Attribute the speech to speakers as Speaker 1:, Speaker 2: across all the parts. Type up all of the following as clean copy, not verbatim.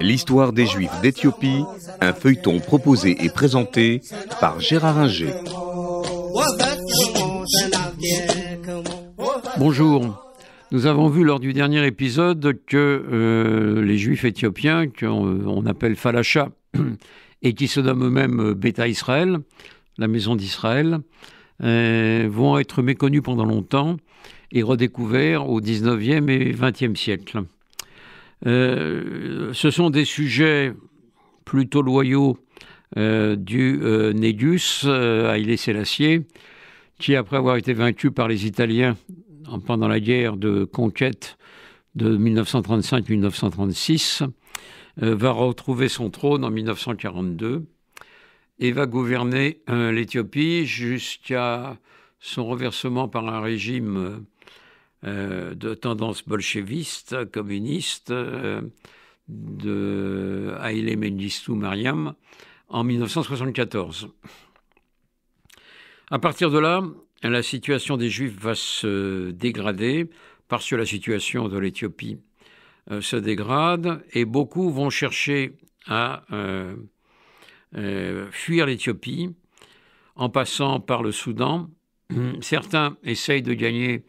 Speaker 1: L'histoire des Juifs d'Éthiopie, un feuilleton proposé et présenté par Gérard Inger.
Speaker 2: Bonjour. Nous avons vu lors du dernier épisode que les Juifs éthiopiens, qu'on appelle Falasha, et qui se nomment eux-mêmes Beta Israël, la maison d'Israël, vont être méconnus pendant longtemps et redécouverts au 19e et 20e siècle. Ce sont des sujets plutôt loyaux du Négus, Haïlé Sélassié, qui, après avoir été vaincu par les Italiens pendant la guerre de conquête de 1935-1936, va retrouver son trône en 1942 et va gouverner l'Éthiopie jusqu'à son renversement par un régime de tendance bolchéviste, communiste, de Haïlé Mengistu Mariam en 1974. À partir de là, la situation des Juifs va se dégrader parce que la situation de l'Éthiopie se dégrade et beaucoup vont chercher à fuir l'Éthiopie en passant par le Soudan. Certains essayent de gagner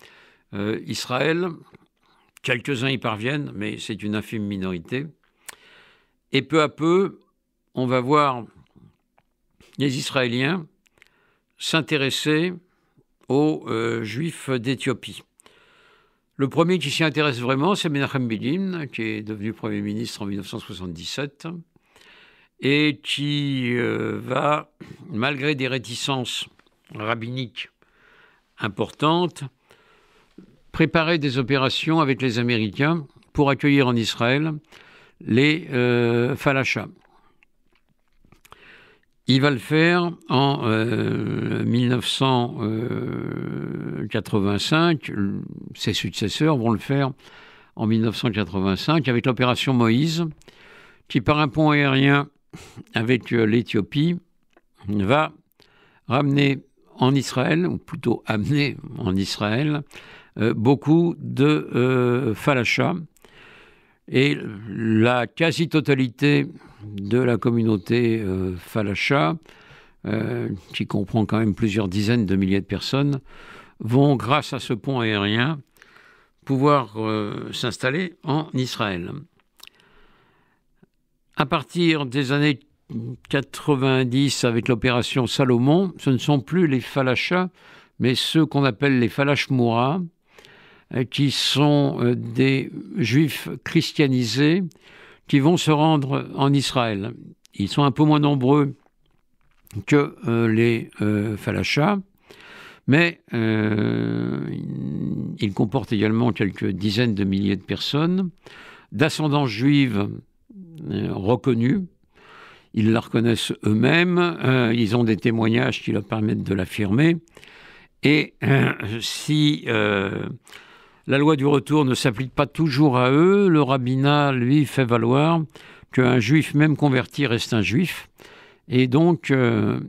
Speaker 2: Israël, quelques-uns y parviennent, mais c'est une infime minorité. Et peu à peu, on va voir les Israéliens s'intéresser aux Juifs d'Éthiopie. Le premier qui s'y intéresse vraiment, c'est Menachem Begin, qui est devenu Premier ministre en 1977, et qui va, malgré des réticences rabbiniques importantes, préparer des opérations avec les Américains pour accueillir en Israël les Falashas. Il va le faire en 1985. Ses successeurs vont le faire en 1985 avec l'opération Moïse, qui par un pont aérien avec l'Éthiopie va ramener en Israël, ou plutôt amener en Israël, beaucoup de Falashas. Et la quasi-totalité de la communauté Falasha, qui comprend quand même plusieurs dizaines de milliers de personnes, vont, grâce à ce pont aérien, pouvoir s'installer en Israël. À partir des années 90, avec l'opération Salomon, ce ne sont plus les Falashas, mais ceux qu'on appelle les Falashmoura, qui sont des Juifs christianisés qui vont se rendre en Israël. Ils sont un peu moins nombreux que les Falashas, mais ils comportent également quelques dizaines de milliers de personnes, d'ascendance juive reconnue. Ils la reconnaissent eux-mêmes, ils ont des témoignages qui leur permettent de l'affirmer. Et si la loi du retour ne s'applique pas toujours à eux, le rabbinat, lui, fait valoir qu'un juif, même converti, reste un juif. Et donc,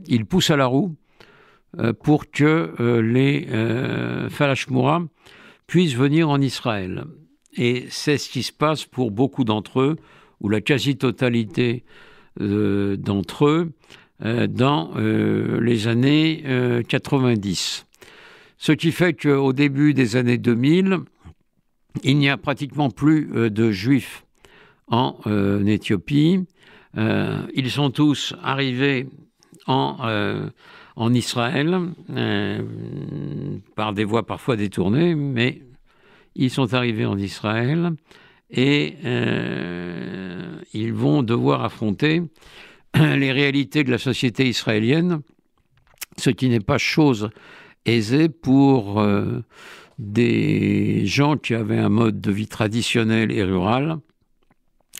Speaker 2: il pousse à la roue pour que les Falashmoura puissent venir en Israël. Et c'est ce qui se passe pour beaucoup d'entre eux, ou la quasi-totalité d'entre eux, dans les années 90. Ce qui fait qu'au début des années 2000, il n'y a pratiquement plus de Juifs en Éthiopie. Ils sont tous arrivés en Israël par des voies parfois détournées, mais ils sont arrivés en Israël et ils vont devoir affronter les réalités de la société israélienne, ce qui n'est pas chose aisé pour des gens qui avaient un mode de vie traditionnel et rural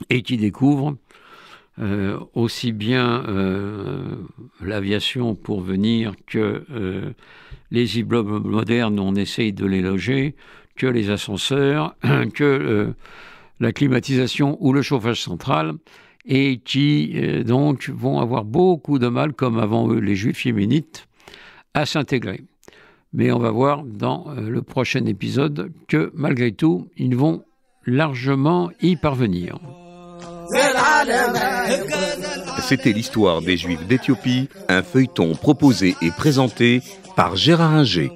Speaker 2: et qui découvrent aussi bien l'aviation pour venir que les immeubles modernes où on essaye de les loger, que les ascenseurs, que la climatisation ou le chauffage central, et qui donc vont avoir beaucoup de mal, comme avant eux les Juifs yéménites, à s'intégrer. Mais on va voir dans le prochain épisode que malgré tout, ils vont largement y parvenir.
Speaker 1: C'était l'histoire des Juifs d'Éthiopie, un feuilleton proposé et présenté par Gérard Inger.